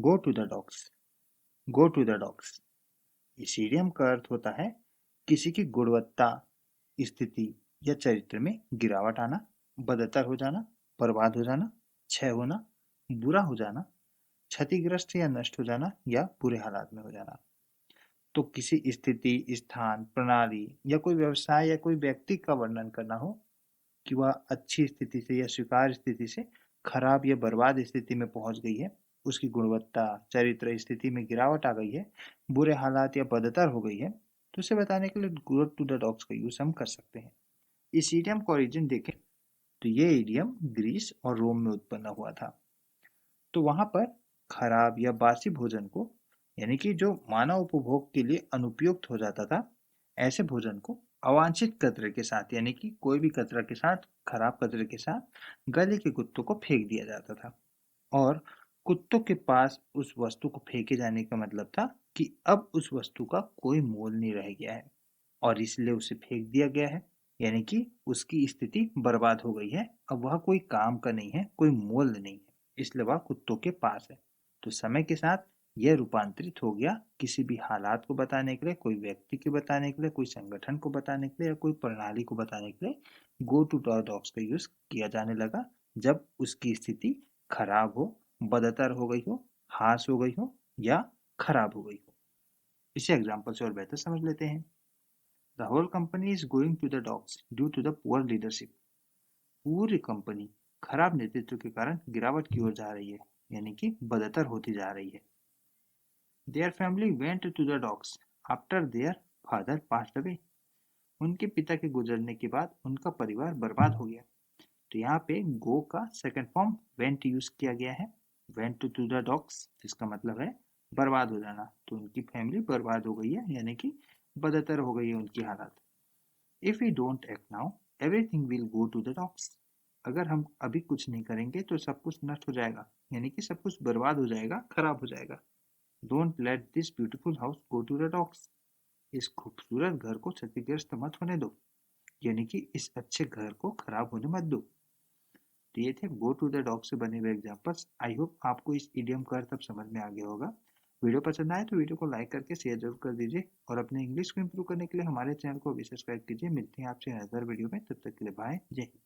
Go to the dogs, go to the dogs. इस idiom का अर्थ होता है किसी की गुणवत्ता, स्थिति या चरित्र में गिरावट आना, बदतर हो जाना, बर्बाद हो जाना, क्षय होना, बुरा हो जाना, क्षतिग्रस्त या नष्ट हो जाना या बुरे हालात में हो जाना। तो किसी स्थिति, स्थान, प्रणाली या कोई व्यवसाय या कोई व्यक्ति का वर्णन करना हो कि वह अच्छी स्थिति से या स्वीकार्य स्थिति से खराब या बर्बाद स्थिति में पहुंच गई है, उसकी गुणवत्ता, चरित्र, स्थिति में गिरावट आ गई है, बुरे हालात या बदतर हो गई है, तो उसे बताने के लिए गो टू द डॉग्स का यूज हम कर सकते हैं। इस इडियम का ओरिजिन देखें तो ये इडियम ग्रीस और रोम में उत्पन्न हुआ था। तो वहां पर खराब या बासी भोजन को, यानी कि जो मानव उपभोग के लिए अनुपयुक्त हो जाता था, ऐसे भोजन को अवांछित कचरे के साथ, यानी कि कोई भी कचरा के साथ, खराब कचरे के साथ गली के कुत्तों को फेंक दिया जाता था। और कुत्तों के पास उस वस्तु को फेंके जाने का मतलब था कि अब उस वस्तु का कोई मोल नहीं रह गया है और इसलिए उसे फेंक दिया गया है, यानी कि उसकी स्थिति बर्बाद हो गई है। अब वह कोई काम का नहीं है, कोई मोल नहीं है, इसलिए वह कुत्तों के पास है। तो समय के साथ यह रूपांतरित हो गया किसी भी हालात को बताने के लिए, कोई व्यक्ति को बताने के लिए, कोई संगठन को बताने के लिए या कोई प्रणाली को बताने के लिए गो टू डॉग्स का यूज किया जाने लगा, जब उसकी स्थिति खराब हो, बदतर हो गई हो, हास हो गई हो या खराब हो गई हो। इसे एग्जाम्पल से और बेहतर समझ लेते हैं। The whole company is going to the dogs due to the poor leadership. पूरी कंपनी खराब नेतृत्व के कारण गिरावट की ओर जा रही है, यानी कि बदतर होती जा रही है। Their family went to the dogs after their father passed away. उनके पिता के गुजरने के बाद उनका परिवार बर्बाद हो गया। तो यहाँ पे गो का सेकंड फॉर्म वेंट यूज किया गया है, वेंट टू द डॉग्स, जिसका मतलब है बर्बाद हो जाना। तो उनकी फैमिली बर्बाद हो गई है, यानी कि बदतर हो गई है उनकी हालत। If we don't act now, everything will go to the dogs. अगर हम अभी कुछ नहीं करेंगे तो सब कुछ नष्ट हो जाएगा, यानी कि सब कुछ बर्बाद हो जाएगा, खराब हो जाएगा। Don't let this beautiful house go to the dogs. इस खूबसूरत घर को क्षतिग्रस्त मत होने दो, यानी कि इस अच्छे घर को खराब होने मत दो। तो ये थे गो टू द डॉग से बने हुए एग्जाम्पल्स। आई होप आपको इस इडियम का अर्थ अब समझ में आ गया होगा। वीडियो पसंद आए तो वीडियो को लाइक करके शेयर जरूर कर दीजिए और अपने इंग्लिश को इम्प्रूव करने के लिए हमारे चैनल को भी सब्सक्राइब कीजिए। मिलते हैं आपसे नजर वीडियो में, तब तक के लिए बाय, जय हिंद।